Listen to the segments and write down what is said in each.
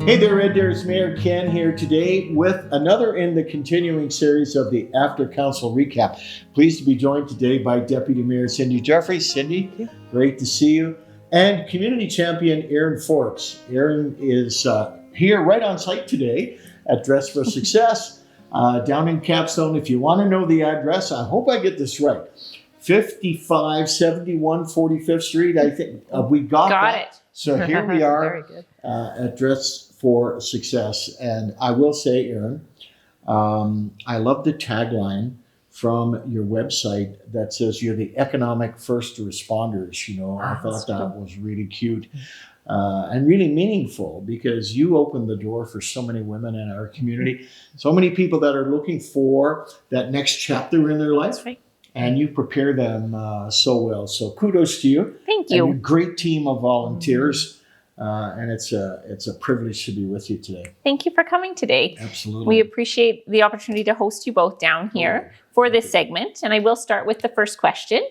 Hey there, Red Deer. It's Mayor Ken here today with another in the continuing series of the After Council Recap. Pleased to be joined today by Deputy Mayor Cindy Jeffries. Cindy, great to see you. And Community Champion Aaron Forbes. Aaron is here right on site today at Dress for Success down in Capstone. If you want to know the address, I hope I get this right. 5571 45th Street. I think we got that. It. So here we are at Dress for Success. And I will say, Aaron, I love the tagline from your website that says you're the economic first responders. You know, I thought that was really cute and really meaningful because you opened the door for so many women in our community, so many people that are looking for that next chapter in their life. That's right. And you prepare them so well. So kudos to you. Thank you. And a great team of volunteers. And it's a privilege to be with you today. Thank you for coming today. Absolutely. We appreciate the opportunity to host you both down here for this segment. And I will start with the first question.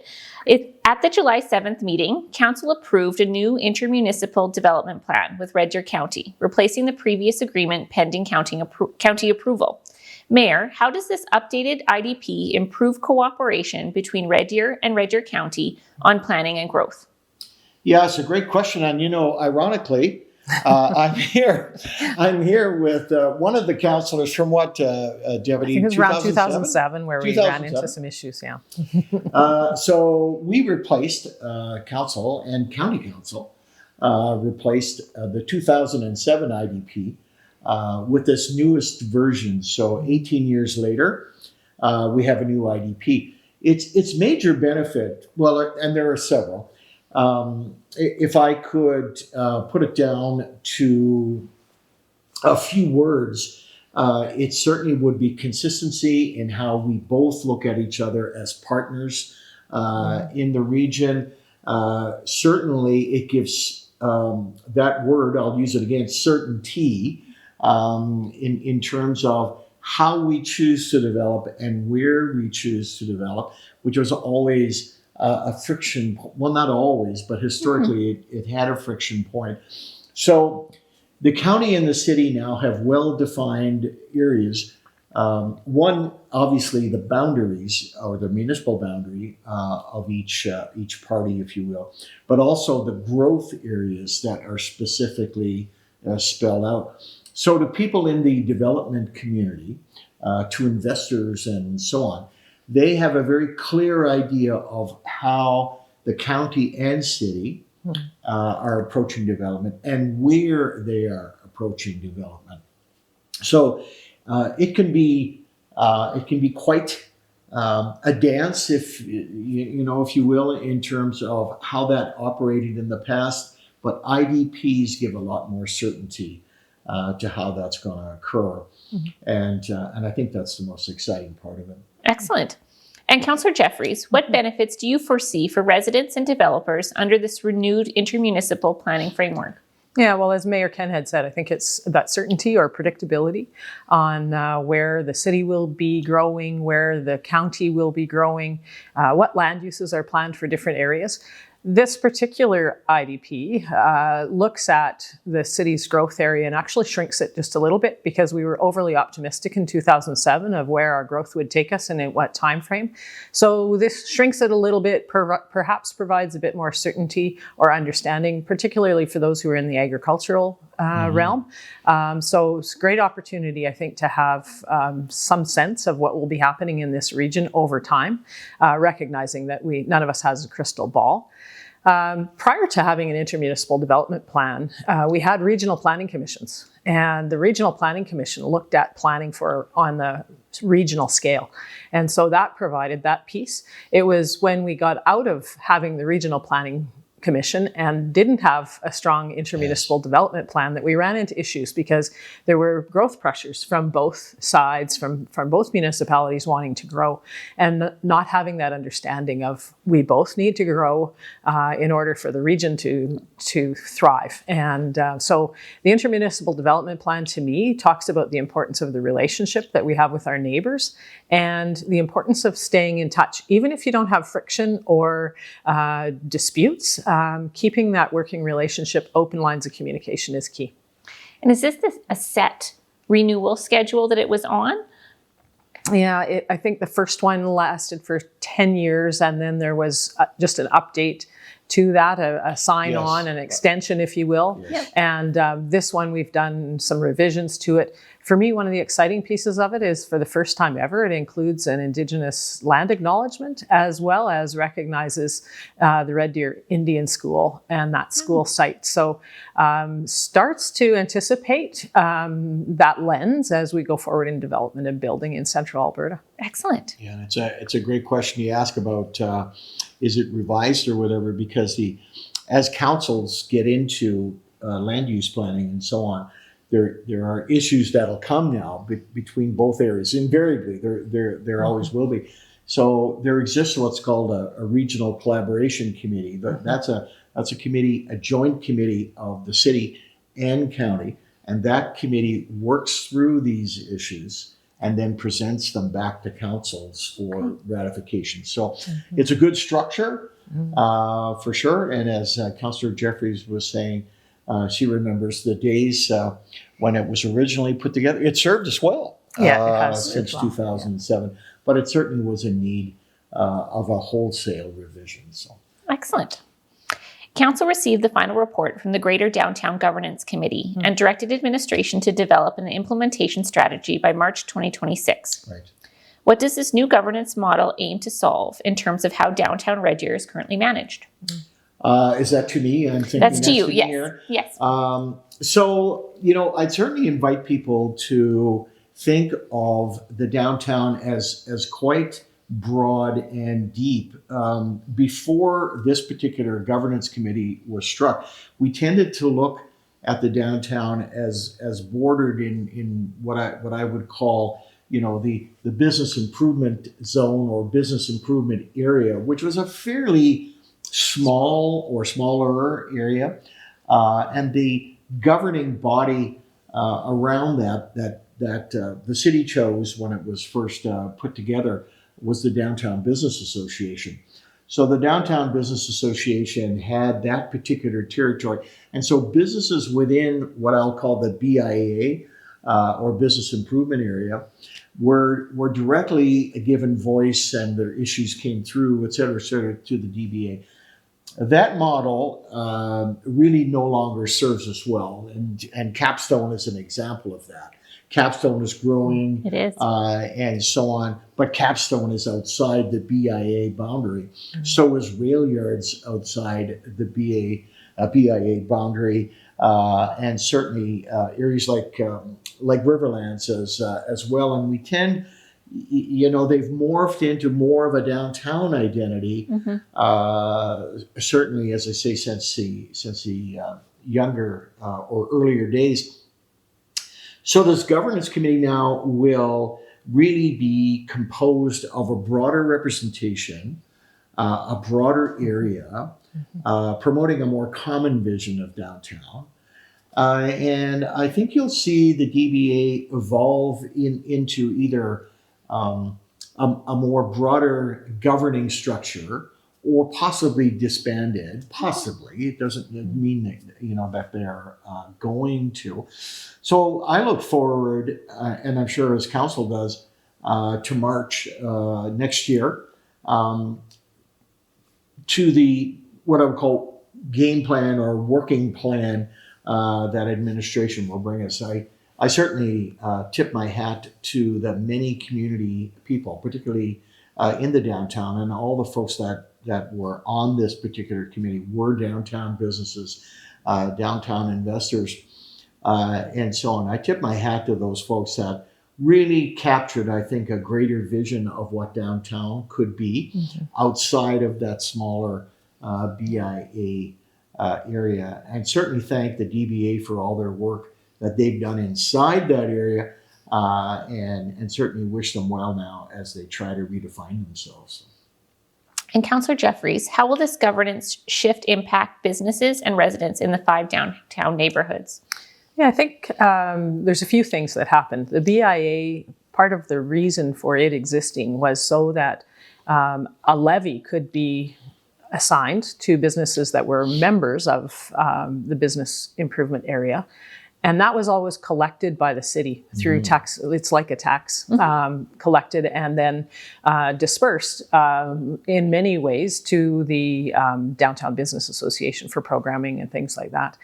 At the July 7th meeting, Council approved a new intermunicipal development plan with Red Deer County, replacing the previous agreement pending county approval. Mayor, how does this updated IDP improve cooperation between Red Deer and Red Deer County on planning and growth? Yeah, it's a great question. And, you know, ironically, I'm here with one of the councillors from what, Deputy? I think it was around 2007 where we ran into some issues, So we replaced council and county council, replaced the 2007 IDP with this newest version. So 18 years later, we have a new IDP. Its major benefit, well, and there are several. If I could put it down to a few words, it certainly would be consistency in how we both look at each other as partners in the region. Certainly, it gives that word, I'll use it again, certainty in terms of how we choose to develop and where we choose to develop, which was always a friction, well, not always, but historically it had a friction point. So the county and the city now have well-defined areas. One, obviously, the boundaries or the municipal boundary of each party, if you will, but also the growth areas that are specifically spelled out. So to people in the development community, to investors and so on, they have a very clear idea of how the county and city are approaching development and where they are approaching development. So it can be quite a dance, if you will, in terms of how that operated in the past. But IDPs give a lot more certainty to how that's going to occur, and I think that's the most exciting part of it. Excellent. And Councillor Jeffries, what benefits do you foresee for residents and developers under this renewed intermunicipal planning framework? Yeah, well, as Mayor Ken had said, I think it's that certainty or predictability on where the city will be growing, where the county will be growing, what land uses are planned for different areas. This particular IDP looks at the city's growth area and actually shrinks it just a little bit because we were overly optimistic in 2007 of where our growth would take us and in what time frame. So this shrinks it a little bit, perhaps provides a bit more certainty or understanding, particularly for those who are in the agricultural realm. So it's a great opportunity, I think, to have some sense of what will be happening in this region over time, recognizing that none of us has a crystal ball. Prior to having an intermunicipal development plan, we had regional planning commissions, and the regional planning commission looked at planning on the regional scale. And so that provided that piece. It was when we got out of having the regional planning commission and didn't have a strong intermunicipal development plan that we ran into issues because there were growth pressures from both sides, from both municipalities wanting to grow and not having that understanding of we both need to grow in order for the region to thrive. And so the intermunicipal development plan to me talks about the importance of the relationship that we have with our neighbors and the importance of staying in touch, even if you don't have friction or disputes. Keeping that working relationship, open lines of communication is key. And is this a set renewal schedule that it was on? Yeah, I think the first one lasted for 10 years, and then there was just an update to that, a sign-on, an extension, if you will. Yes. And this one, we've done some revisions to it. For me, one of the exciting pieces of it is, for the first time ever, it includes an Indigenous land acknowledgement, as well as recognizes the Red Deer Indian School and that school site. So starts to anticipate that lens as we go forward in development and building in Central Alberta. Excellent. Yeah, and it's a great question you ask about is it revised or whatever, because as councils get into land use planning and so on, there are issues that'll come now between both areas. Invariably, there always will be. So there exists what's called a regional collaboration committee. But that's a committee, a joint committee of the city and county, and that committee works through these issues and then presents them back to councils for ratification. So it's a good structure for sure. And as Councillor Jeffries was saying, she remembers the days when it was originally put together. It served us well Yeah, it has since as well. 2007, but it certainly was in need of a wholesale revision. So. Excellent. Council received the final report from the Greater Downtown Governance Committee and directed administration to develop an implementation strategy by March 2026. Right. What does this new governance model aim to solve in terms of how downtown Red Deer is currently managed? Is that to me? I'm thinking That's to you, me yes. here. Yes. So, I'd certainly invite people to think of the downtown as quite broad and deep. Before this particular governance committee was struck, we tended to look at the downtown as bordered in what I would call, the business improvement zone or business improvement area, which was a fairly small or smaller area, and the governing body around that the city chose when it was first put together was the Downtown Business Association. So the Downtown Business Association had that particular territory, and so businesses within what I'll call the BIA or Business Improvement Area were directly given voice, and their issues came through, et cetera, to the DBA. That model really no longer serves us well, and Capstone is an example of that. Capstone is growing, It is. and so on, but Capstone is outside the BIA boundary. So is Rail Yards outside the BIA boundary, and certainly areas like Riverlands as well. And we tend, they've morphed into more of a downtown identity. Certainly, as I say, since the younger or earlier days. So this governance committee now will really be composed of a broader representation, a broader area, promoting a more common vision of downtown. And I think you'll see the DBA evolve into either a more broader governing structure, or possibly disbanded. Possibly, it doesn't mean that they're going to. So I look forward, and I'm sure as council does, to March next year, to the what I would call game plan or working plan that administration will bring us. I certainly tip my hat to the many community people, particularly in the downtown, and all the folks that were on this particular committee were downtown businesses, downtown investors, and so on. I tip my hat to those folks that really captured, I think, a greater vision of what downtown could be outside of that smaller BIA area. And certainly thank the DBA for all their work that they've done inside that area, and certainly wish them well now as they try to redefine themselves. And Councillor Jeffries, how will this governance shift impact businesses and residents in the 5 downtown neighborhoods? Yeah, I think there's a few things that happened. The BIA, part of the reason for it existing was so that a levy could be assigned to businesses that were members of the business improvement area. And that was always collected by the city through tax. It's like a tax, collected and then dispersed in many ways to the Downtown Business Association for programming and things like that.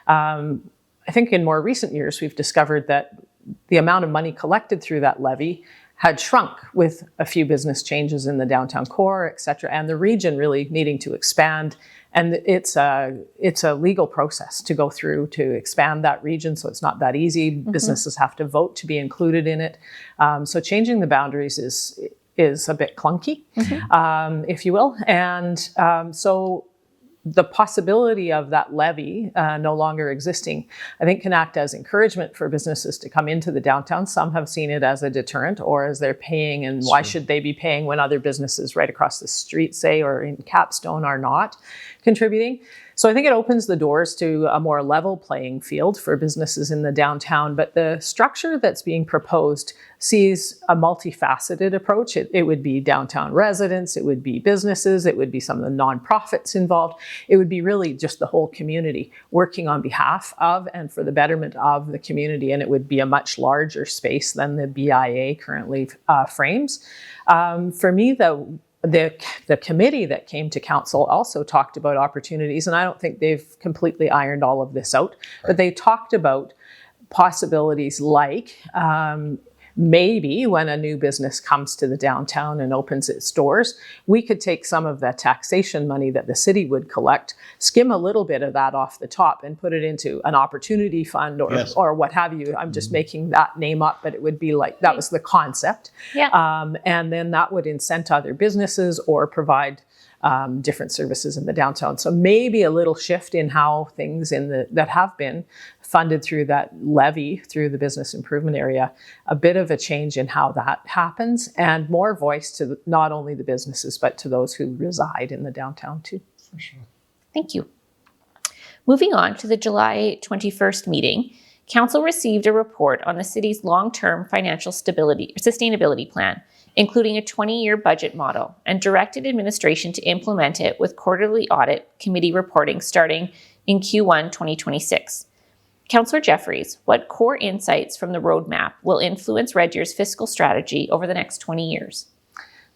I think in more recent years, we've discovered that the amount of money collected through that levy had shrunk with a few business changes in the downtown core, et cetera, and the region really needing to expand. And it's a legal process to go through to expand that region, so it's not that easy. Businesses have to vote to be included in it. So changing the boundaries is a bit clunky, if you will. And so the possibility of that levy no longer existing, I think, can act as encouragement for businesses to come into the downtown. Some have seen it as a deterrent or as they're paying, and why should they be paying when other businesses right across the street, say, or in Capstone are not contributing. So I think it opens the doors to a more level playing field for businesses in the downtown. But the structure that's being proposed sees a multifaceted approach. It would be downtown residents, it would be businesses, it would be some of the nonprofits involved. It would be really just the whole community working on behalf of and for the betterment of the community. And it would be a much larger space than the BIA currently frames. For me, the committee that came to council also talked about opportunities, and I don't think they've completely ironed all of this out, but they talked about possibilities like maybe when a new business comes to the downtown and opens its doors, we could take some of the taxation money that the city would collect, skim a little bit of that off the top and put it into an opportunity fund or what have you. I'm just making that name up, but it would be like, that was the concept. And then that would incent other businesses or provide different services in the downtown. So maybe a little shift in how things that have been funded through that levy, through the business improvement area, a bit of a change in how that happens, and more voice to not only the businesses, but to those who reside in the downtown too. For sure. Thank you. Moving on to the July 21st meeting, Council received a report on the city's long-term financial sustainability plan, including a 20-year budget model, and directed administration to implement it with quarterly audit committee reporting starting in Q1 2026. Councillor Jeffries, what core insights from the roadmap will influence Red Deer's fiscal strategy over the next 20 years?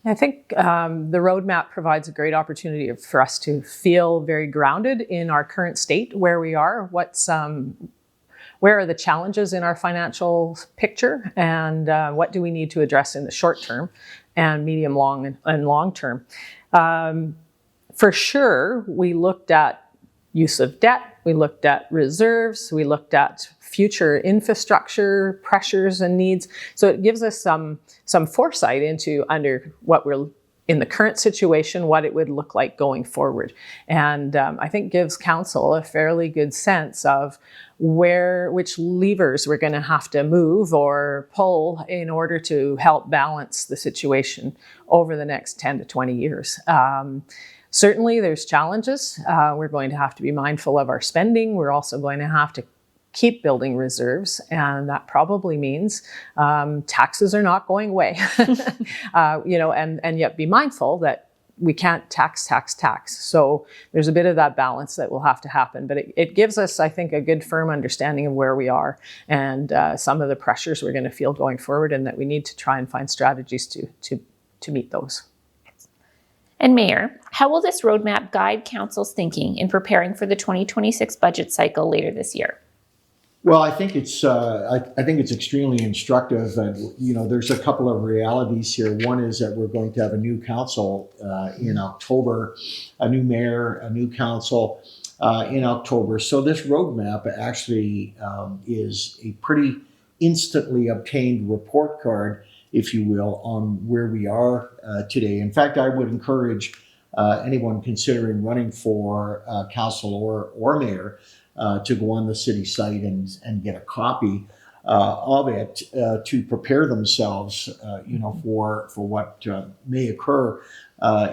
I think the roadmap provides a great opportunity for us to feel very grounded in our current state, where we are, where are the challenges in our financial picture, and what do we need to address in the short term and medium, long, and long term. For sure, we looked at use of debt, we looked at reserves, we looked at future infrastructure pressures and needs. So it gives us some foresight into under what we're in the current situation, what it would look like going forward. And I think gives council a fairly good sense of which levers we're going to have to move or pull in order to help balance the situation over the next 10 to 20 years. Certainly there's challenges. We're going to have to be mindful of our spending. We're also going to have to keep building reserves, and that probably means taxes are not going away. And yet be mindful that we can't tax. So there's a bit of that balance that will have to happen, but it gives us, I think, a good firm understanding of where we are and some of the pressures we're going to feel going forward, and that we need to try and find strategies to meet those. And Mayor, how will this roadmap guide council's thinking in preparing for the 2026 budget cycle later this year? Well, I think it's extremely instructive, and there's a couple of realities here. One is that we're going to have a new council in October, a new mayor, a new council in October. So this roadmap actually is a pretty instantly obtained report card, if you will, on where we are today. In fact, I would encourage anyone considering running for council or mayor to go on the city site and get a copy of it to prepare themselves, for what may occur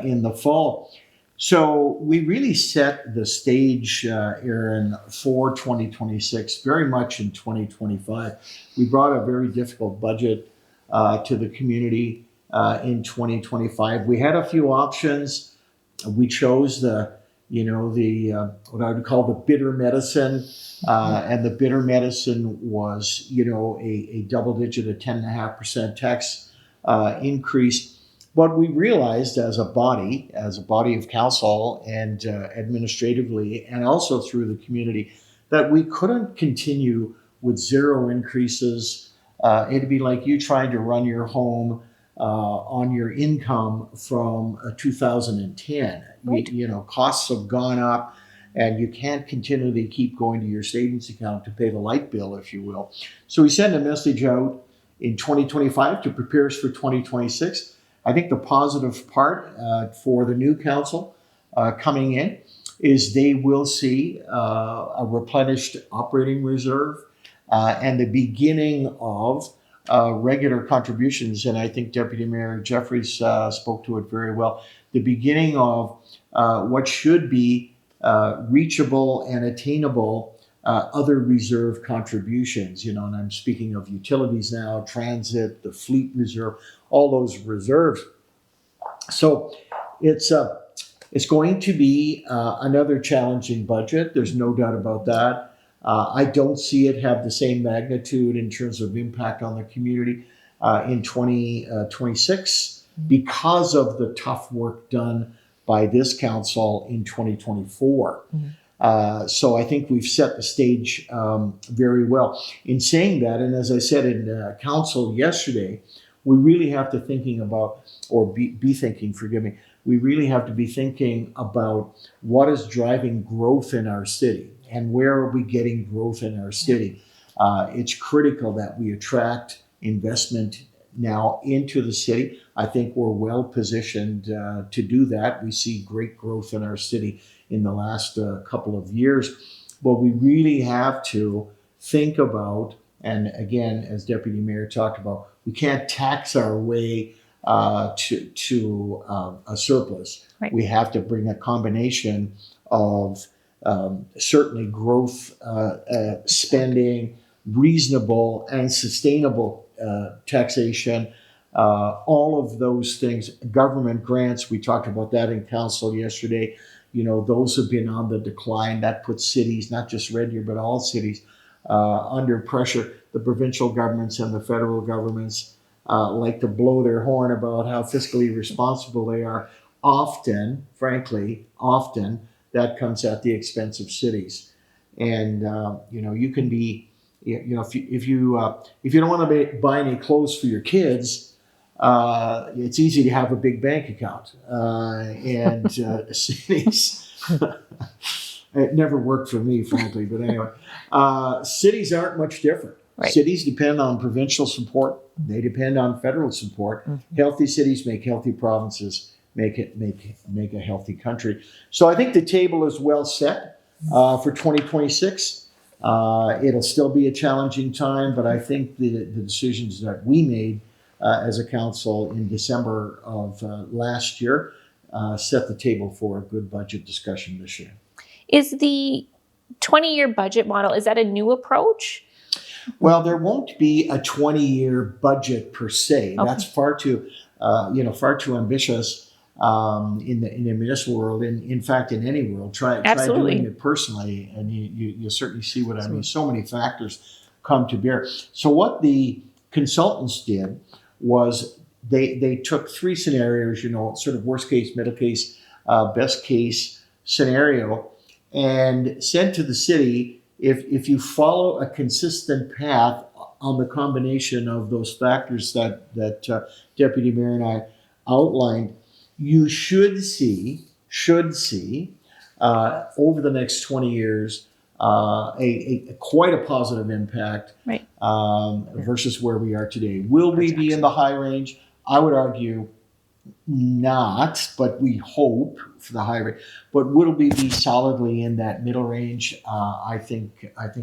in the fall. So we really set the stage, Aaron, for 2026, very much in 2025. We brought a very difficult budget to the community in 2025. We had a few options. We chose the the what I would call the bitter medicine, and the bitter medicine was, a double digit, a 10.5% tax increase. But we realized as a body of council and administratively, and also through the community, that we couldn't continue with zero increases. It'd be like you trying to run your home on your income from 2010. Right. Costs have gone up, and you can't continually keep going to your savings account to pay the light bill, if you will. So we send a message out in 2025 to prepare us for 2026. I think the positive part for the new council coming in is they will see a replenished operating reserve and the beginning of regular contributions. And I think Deputy Mayor Jeffries spoke to it very well. The beginning of what should be reachable and attainable other reserve contributions, and I'm speaking of utilities now, transit, the fleet reserve, all those reserves. So it's going to be another challenging budget. There's no doubt about that. I don't see it have the same magnitude in terms of impact on the community in 2026 because of the tough work done by this council in 2024. So I think we've set the stage very well. In saying that, and as I said in council yesterday, we really have to thinking about, or be thinking, forgive me, we really have to be thinking about what is driving growth in our city and where are we getting growth in our city. It's critical that we attract investment now into the city. I think we're well positioned to do that. We see great growth in our city in the last couple of years, but we really have to think about, and again, as Deputy Mayor talked about, we can't tax our way to a surplus. Right. We have to bring a combination of certainly growth spending, reasonable and sustainable taxation, all of those things. Government grants, we talked about that in council yesterday. Those have been on the decline. That puts cities, not just Red Deer, but all cities, under pressure. The provincial governments and the federal governments like to blow their horn about how fiscally responsible they are. Often, frankly, that comes at the expense of cities. And you can be, if you don't want to buy any clothes for your kids, it's easy to have a big bank account. And cities, it never worked for me, frankly. But anyway, cities aren't much different. Right. Cities depend on provincial support. They depend on federal support. Healthy cities make healthy provinces. Make a healthy country. So I think the table is well set for 2026. It'll still be a challenging time, but I think the decisions that we made as a council in December of last year set the table for a good budget discussion this year. Is the 20-year budget model, is that a new approach? Well, there won't be a 20-year budget per se. Okay. That's far too ambitious in the municipal world. In fact, in any world, try doing it personally, and you certainly see what I mean. So many factors come to bear. So what the consultants did was they took three scenarios, sort of worst case, middle case, best case scenario, and said to the city, if you follow a consistent path on the combination of those factors that Deputy Mayor and I outlined, you should see over the next 20 years a quite a positive impact, right, versus where we are today. Will we be in the high range? I would argue not, but we hope for the high range. But will we be solidly in that middle range? I think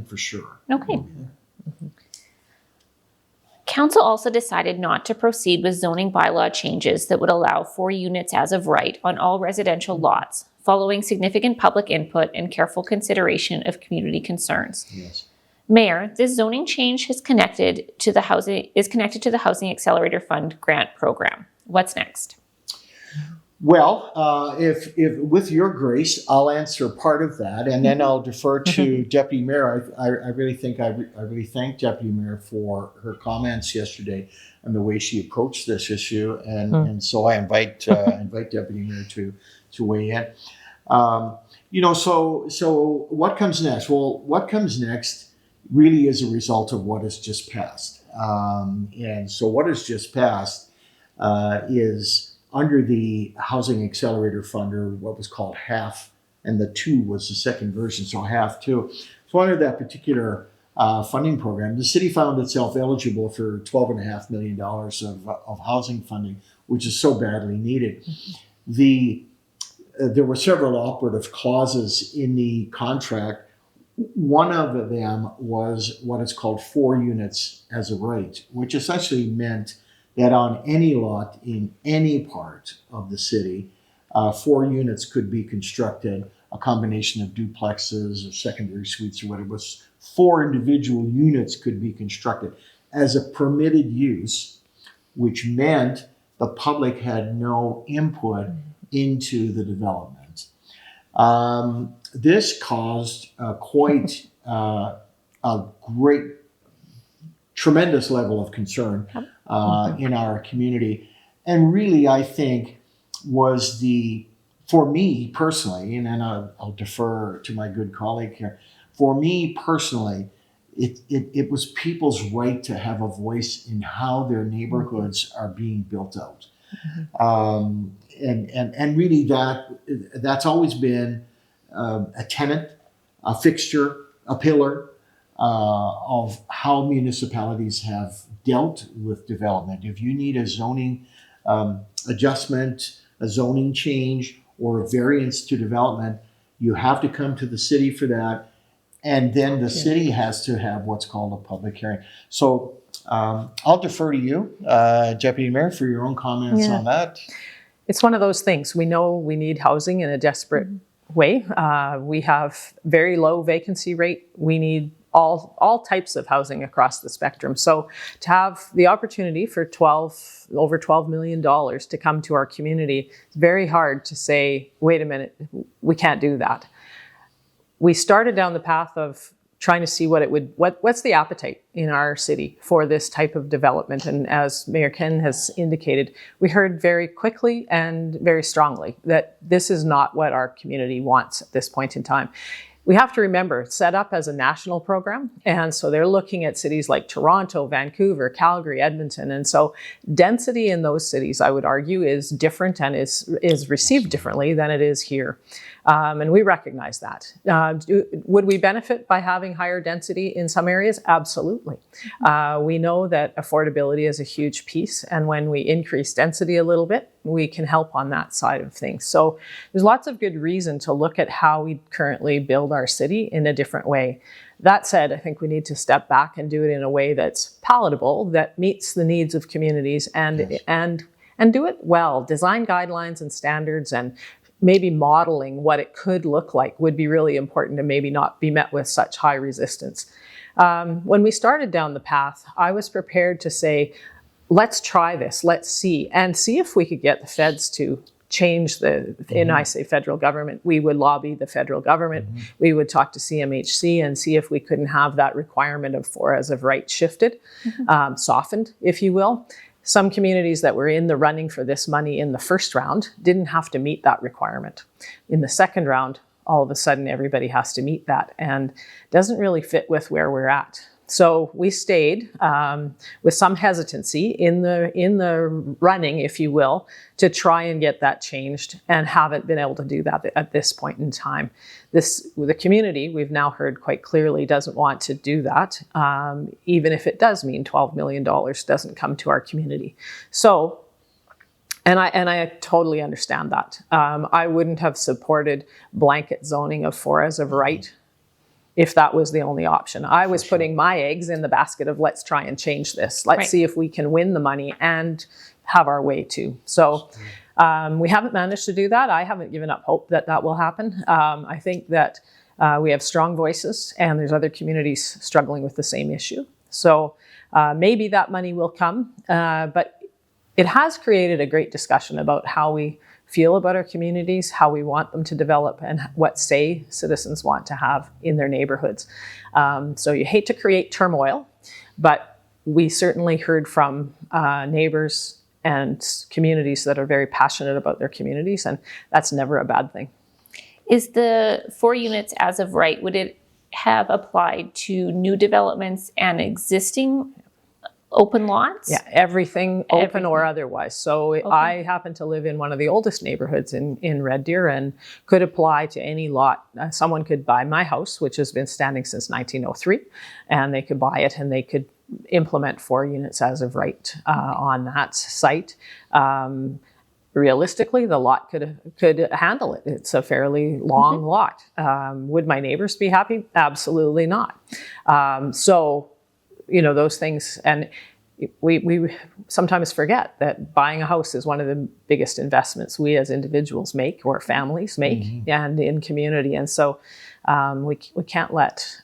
for sure. Okay. Council also decided not to proceed with zoning bylaw changes that would allow 4 units as of right on all residential lots, following significant public input and careful consideration of community concerns. Yes. Mayor, this zoning change is connected to the Housing Accelerator Fund grant program. What's next? Well, if with your grace, I'll answer part of that, and then I'll defer to Deputy Mayor. I really think I really thank Deputy Mayor for her comments yesterday and the way she approached this issue, and so I invite Deputy Mayor to weigh in. So what comes next? Well, what comes next really is a result of what has just passed, and so what has just passed is under the Housing Accelerator Fund, or what was called HAF, and the 2 was the second version, so HAF 2. So under that particular funding program, the city found itself eligible for $12.5 million of housing funding, which is so badly needed. There were several operative clauses in the contract. One of them was what is called 4 units as a right, which essentially meant that on any lot in any part of the city, 4 units could be constructed, a combination of duplexes or secondary suites or whatever. It was 4 individual units could be constructed as a permitted use, which meant the public had no input into the development. This caused quite a great, tremendous level of concern in our community, and really, I think, was for me personally, and then I'll defer to my good colleague here. For me personally, it was people's right to have a voice in how their neighborhoods are being built out, and really that's always been a tenet, a fixture, a pillar of how municipalities have dealt with development. If you need a zoning adjustment, a zoning change, or a variance to development, you have to come to the city for that. And then the city has to have what's called a public hearing. So I'll defer to you, Deputy Mayor, for your own comments on that. It's one of those things. We know we need housing in a desperate way. We have very low vacancy rate. We need all types of housing across the spectrum. So to have the opportunity for over $12 million to come to our community, it's very hard to say, wait a minute, we can't do that. We started down the path of trying to see what's the appetite in our city for this type of development. And as Mayor Ken has indicated, we heard very quickly and very strongly that this is not what our community wants at this point in time. We have to remember, it's set up as a national program. And so they're looking at cities like Toronto, Vancouver, Calgary, Edmonton. And so density in those cities, I would argue, is different and is received differently than it is here. And we recognize that. Would we benefit by having higher density in some areas? Absolutely. We know that affordability is a huge piece. And when we increase density a little bit, we can help on that side of things. So there's lots of good reason to look at how we currently build our city in a different way. That said, I think we need to step back and do it in a way that's palatable, that meets the needs of communities and do it well. Design guidelines and standards and maybe modeling what it could look like would be really important to maybe not be met with such high resistance. When we started down the path, I was prepared to say, let's try this, let's see if we could get the feds to change and I say federal government, we would lobby the federal government. We would talk to CMHC and see if we couldn't have that requirement of 4 as of right shifted, softened, if you will. Some communities that were in the running for this money in the first round didn't have to meet that requirement. In the second round, all of a sudden everybody has to meet that and doesn't really fit with where we're at. So we stayed with some hesitancy in the running, if you will, to try and get that changed, and haven't been able to do that at this point in time. The community, we've now heard quite clearly, doesn't want to do that, even if it does mean $12 million doesn't come to our community. So, and I totally understand that. I wouldn't have supported blanket zoning of 4 as of right if that was the only option. I was putting my eggs in the basket of let's try and change this. Let's see if we can win the money and have our way too. So we haven't managed to do that. I haven't given up hope that that will happen. I think that we have strong voices and there's other communities struggling with the same issue. So maybe that money will come, but it has created a great discussion about how we feel about our communities, how we want them to develop, and what say citizens want to have in their neighborhoods. So you hate to create turmoil, but we certainly heard from neighbors and communities that are very passionate about their communities, and that's never a bad thing. Is the 4 units as of right, would it have applied to new developments and existing open lots? Yeah, everything open Everything. or otherwise. So I happen to live in one of the oldest neighborhoods in Red Deer and could apply to any lot. Someone could buy my house, which has been standing since 1903, and they could buy it and they could implement 4 units as of right on that site. Realistically, the lot could handle it. It's a fairly long lot. Would my neighbors be happy? Absolutely not. So, you know, those things, and we sometimes forget that buying a house is one of the biggest investments we as individuals make or families make and in community. And so we can't let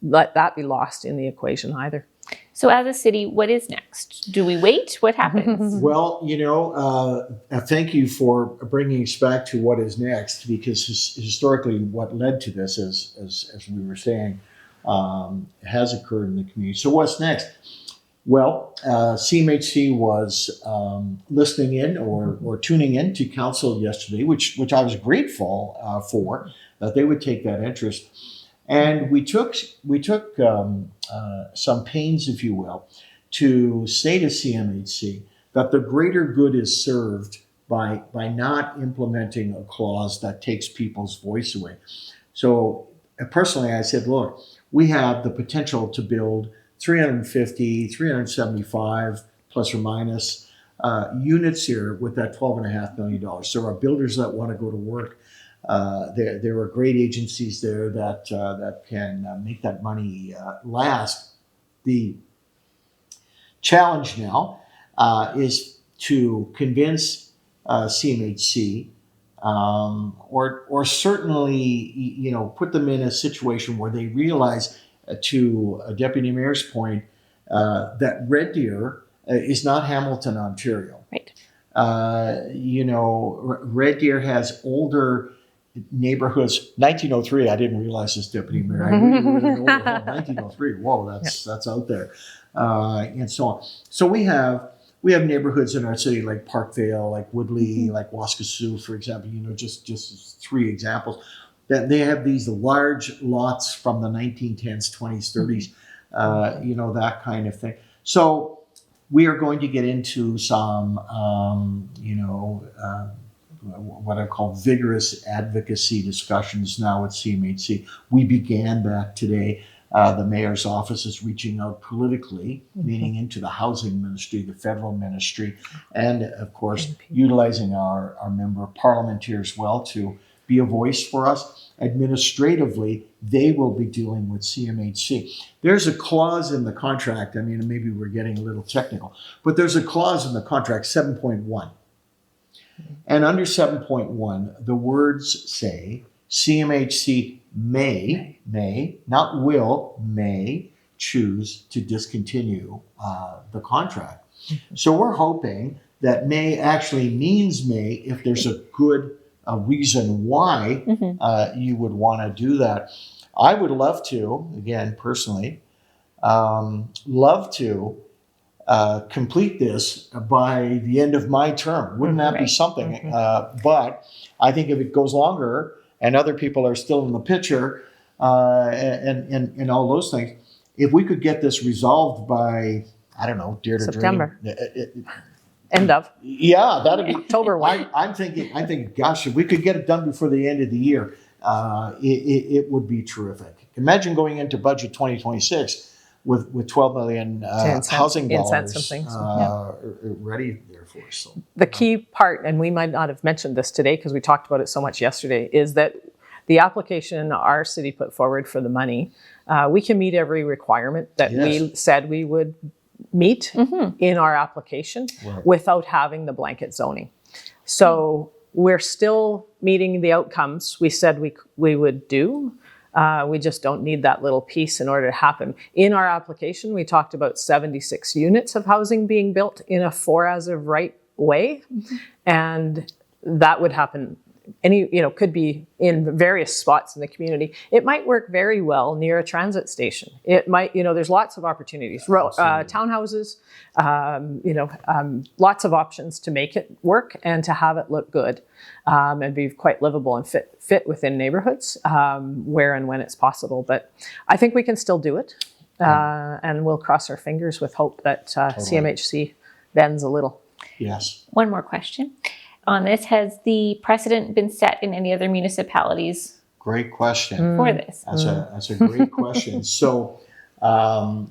that be lost in the equation either. So as a city, what is next? Do we wait? What happens? Well, you know, thank you for bringing us back to what is next, because historically what led to this, as we were saying, has occurred in the community. So what's next? Well, CMHC was listening in or tuning in to council yesterday, which I was grateful for, that they would take that interest. And we took some pains, if you will, to say to CMHC that the greater good is served by not implementing a clause that takes people's voice away. So personally, I said, look, we have the potential to build 350, 375 plus or minus units here with that $12.5 million. So there are builders that want to go to work. There are great agencies there that can make that money last. The challenge now is to convince CMHC or certainly, you know, put them in a situation where they realize, to Deputy Mayor's point, that Red Deer is not Hamilton, Ontario. Right. You know, Red Deer has older neighborhoods. 1903, I didn't realize this, Deputy Mayor. I really 1903. Whoa, that's out there, and so on. So we have neighborhoods in our city like Parkvale, like Woodley, like Waskesiu, for example. You know, just 3 examples. That they have these large lots from the 1910s, 20s, 30s. You know, that kind of thing. So we are going to get into some, what I call vigorous advocacy discussions now at CMHC. We began that today. The mayor's office is reaching out politically, meaning into the housing ministry, the federal ministry, and of course, utilizing our member parliament here as well to be a voice for us. Administratively, they will be dealing with CMHC. There's a clause in the contract. I mean, maybe we're getting a little technical, but there's a clause in the contract, 7.1. And under 7.1, the words say CMHC may, not will, may choose to discontinue the contract. So we're hoping that may actually means may if there's a good reason why you would want to do that. I would love to, again, personally, love to complete this by the end of my term. Wouldn't that be something? But I think if it goes longer and other people are still in the picture and all those things, if we could get this resolved by, I don't know, dear to September. dream. End of. Yeah, that'd be October 1. I'm thinking, gosh, if we could get it done before the end of the year, it would be terrific. Imagine going into budget 2026 with 12 million housing dollars ready there for us. So, the key part, and we might not have mentioned this today because we talked about it so much yesterday, is that the application our city put forward for the money, we can meet every requirement that we said we would meet in our application without having the blanket zoning. So we're still meeting the outcomes we said we would do. We just don't need that little piece in order to happen. In our application, we talked about 76 units of housing being built in a 4 as of right way. And that would happen could be in various spots in the community. It might work very well near a transit station. It might, there's lots of opportunities. Townhouses, lots of options to make it work and to have it look good and be quite livable and fit within neighborhoods where and when it's possible. But I think we can still do it. And we'll cross our fingers with hope that CMHC bends a little. Yes. One more question on this. Has the precedent been set in any other municipalities Great question. for this? That's a great question. So, HAF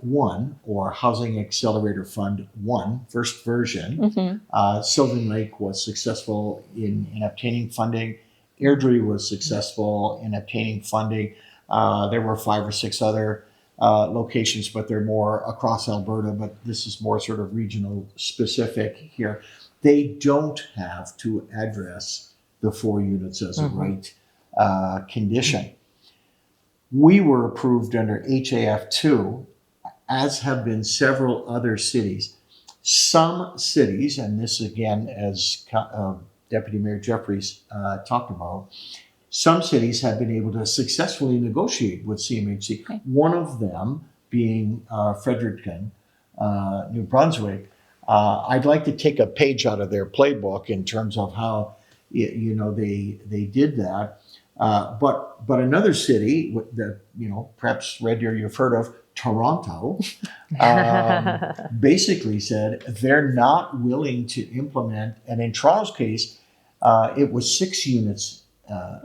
1, or Housing Accelerator Fund 1, first version, Sylvan Lake was successful in obtaining funding. Airdrie was successful in obtaining funding. There were 5 or 6 other locations, but they're more across Alberta, but this is more sort of regional specific here. They don't have to address the 4 units as a right condition. We were approved under HAF 2, as have been several other cities. Some cities, and this again, as Deputy Mayor Jeffries talked about, some cities have been able to successfully negotiate with CMHC. Okay. One of them being Fredericton, New Brunswick. I'd like to take a page out of their playbook in terms of how they did that. But another city that perhaps Red Deer you've heard of, Toronto, basically said they're not willing to implement. And in Toronto's case, it was 6 units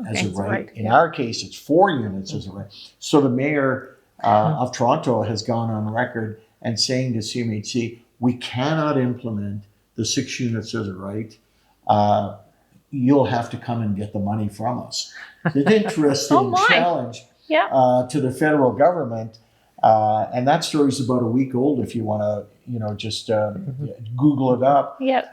as a right. In our case, it's 4 units as a right. So the mayor of Toronto has gone on record and saying to CMHC, we cannot implement the 6 units as a right. You'll have to come and get the money from us. It's an interesting challenge to the federal government. And that story is about a week old if you want to, just Google it up. Yep.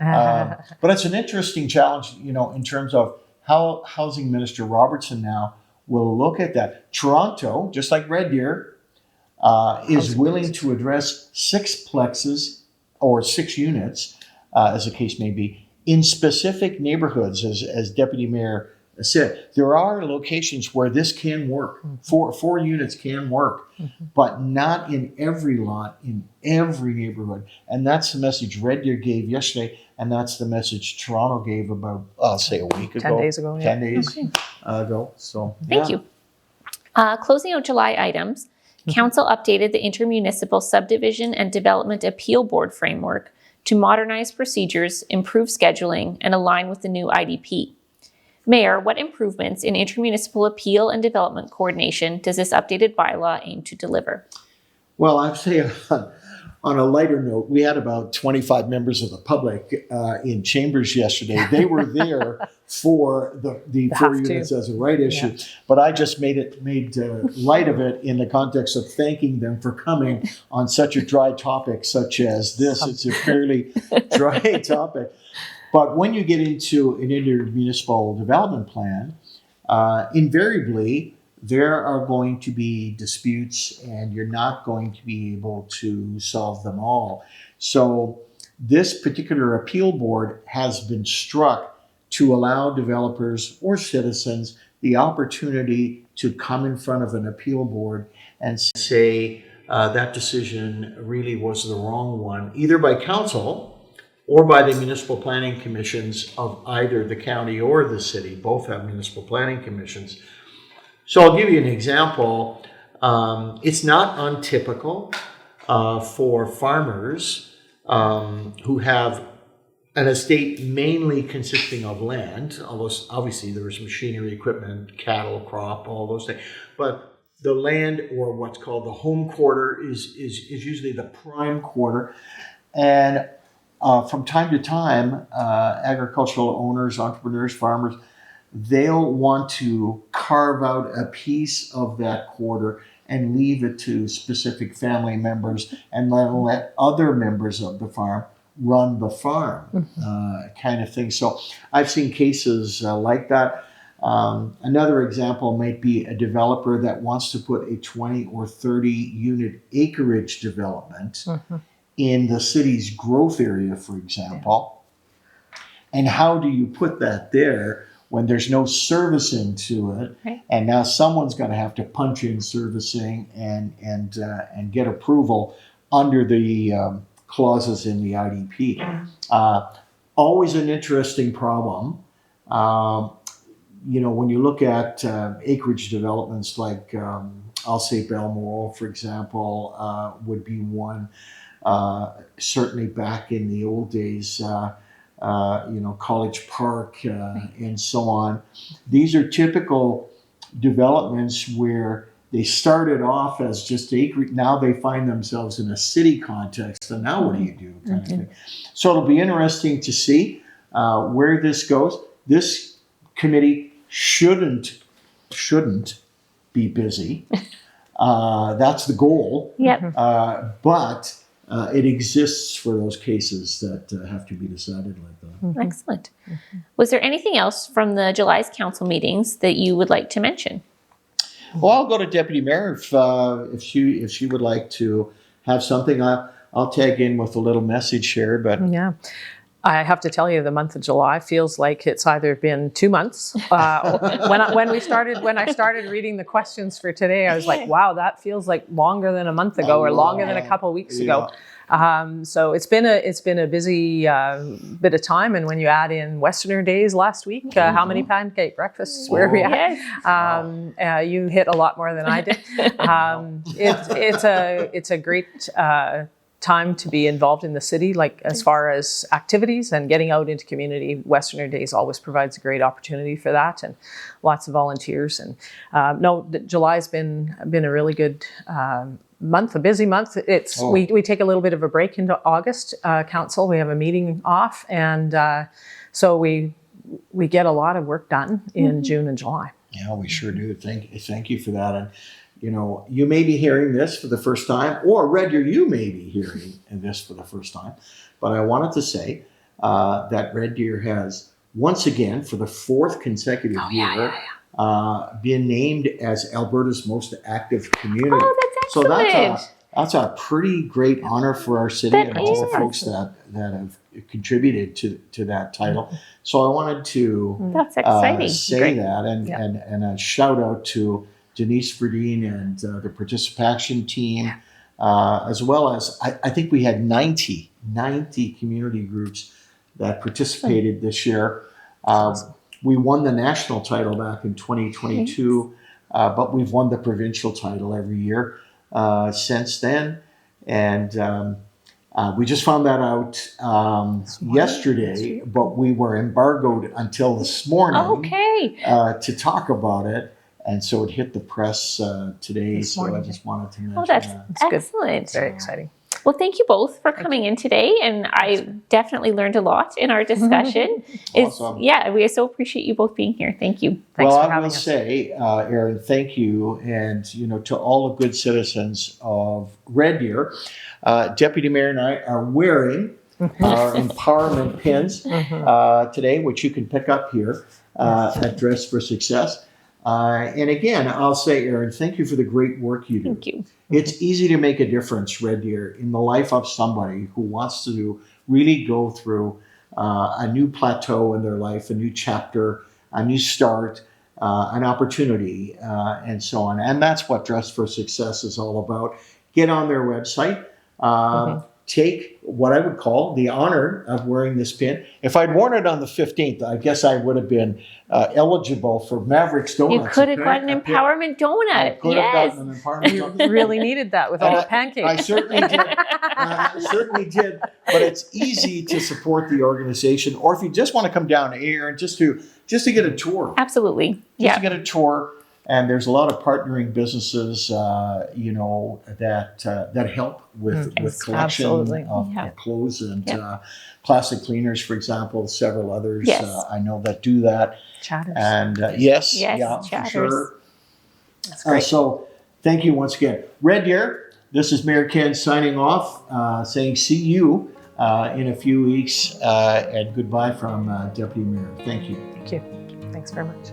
But it's an interesting challenge, in terms of how Housing Minister Robertson now will look at that. Toronto, just like Red Deer, is willing to address 6 plexes or 6 units, as the case may be, in specific neighborhoods, as Deputy Mayor said. There are locations where this can work. 4 units can work, but not in every lot, in every neighborhood. And that's the message Red Deer gave yesterday, and that's the message Toronto gave about, I'll say a week ago. 10 days ago. 10 days ago. So Thank you. Closing out July items, Council updated the Intermunicipal Subdivision and Development Appeal Board framework to modernize procedures, improve scheduling, and align with the new IDP. Mayor, what improvements in intermunicipal appeal and development coordination does this updated bylaw aim to deliver? Well, I'd say on a lighter note, we had about 25 members of the public in chambers yesterday. They were there for the 4 units as a right issue, but I just made light of it in the context of thanking them for coming on such a dry topic such as this. It's a fairly dry topic. But when you get into an intermunicipal development plan, invariably, there are going to be disputes and you're not going to be able to solve them all. So this particular appeal board has been struck to allow developers or citizens the opportunity to come in front of an appeal board and say that decision really was the wrong one, either by council or by the municipal planning commissions of either the county or the city. Both have municipal planning commissions. So I'll give you an example. It's not untypical for farmers who have an estate mainly consisting of land, although obviously there's machinery, equipment, cattle, crop, all those things. But the land, or what's called the home quarter, is usually the prime quarter. And from time to time, agricultural owners, entrepreneurs, farmers, they'll want to carve out a piece of that quarter and leave it to specific family members and let other members of the farm run the farm, kind of thing. So I've seen cases like that. Another example might be a developer that wants to put a 20 or 30 unit acreage development in the city's growth area, for example. And how do you put that there when there's no servicing to it? Right. And now someone's going to have to punch in servicing and get approval under the clauses in the IDP. Always an interesting problem. When you look at acreage developments like, I'll say Balmoral, for example, would be one. Certainly back in the old days, College Park and so on. These are typical developments where they started off as just acreage. Now they find themselves in a city context, and now what do you do? Kind of thing. So it'll be interesting to see where this goes. This committee shouldn't be busy. That's the goal. Yep. But it exists for those cases that have to be decided like that. Excellent. Was there anything else from the July's council meetings that you would like to mention? Well, I'll go to Deputy Mayor if she would like to have something. I'll tag in with a little message here, but Yeah. I have to tell you, the month of July feels like it's either been 2 months. When I started reading the questions for today, I was like, wow, that feels like longer than a month ago or longer than a couple of weeks ago. So it's been a busy bit of time, and when you add in Westerner days last week, how many pancake breakfasts were we at? Yes. You hit a lot more than I did. It's a great time to be involved in the city, like as far as activities and getting out into community. Westerner Days always provides a great opportunity for that, and lots of volunteers. And July's been a really good month, a busy month. We take a little bit of a break into August. Council, we have a meeting off, and so we get a lot of work done in June and July. Yeah, we sure do. Thank you for that. And you may be hearing this for the first time, or Red Deer, you may be hearing this for the first time. But I wanted to say that Red Deer has once again, for the fourth consecutive year, been named as Alberta's most active community. Oh, that's excellent. So that's a pretty great honor for our city and all the folks that have contributed to that title. So I wanted to That's exciting. say Great. that and a shout out to Denise Verdeen and the participation team, as well as I think we had 90 community groups that participated this year. We won the national title back in 2022, but we've won the provincial title every year since then. And we just found that out yesterday, but we were embargoed until this morning to talk about it. And so it hit the press today, so I just wanted to mention that's that. excellent. It's very exciting. Well, thank you both for coming in today, and I definitely learned a lot in our discussion. Awesome. We so appreciate you both being here. Thank you. Thanks for I having will us. say, Erin, thank you, and to all the good citizens of Red Deer. Deputy Mayor and I are wearing our empowerment pins today, which you can pick up here at Dress for Success. And again, I'll say, Erin, thank you for the great work you do. Thank you. It's easy to make a difference, Red Deer, in the life of somebody who wants to really go through a new plateau in their life, a new chapter, a new start, an opportunity, and so on. And that's what Dress for Success is all about. Get on their website. Take what I would call the honor of wearing this pin. If I'd worn it on the 15th, I guess I would have been eligible for Mavericks Donuts. You could have gotten an empowerment donut. I could have gotten an empowerment You donut. really needed that with all the pancakes. I certainly did. I certainly did. But it's easy to support the organization, or if you just want to come down here and just to get a tour. Absolutely. Just to get a tour. And there's a lot of partnering businesses, that help with collection Absolutely. of clothes and plastic cleaners, for example. Several others I know that do that. Chatters. And Chatters. for sure. That's great. So thank you once again, Red Deer. This is Mayor Ken signing off, saying see you in a few weeks, and goodbye from Deputy Mayor. Thank you. Thank you. Thanks very much.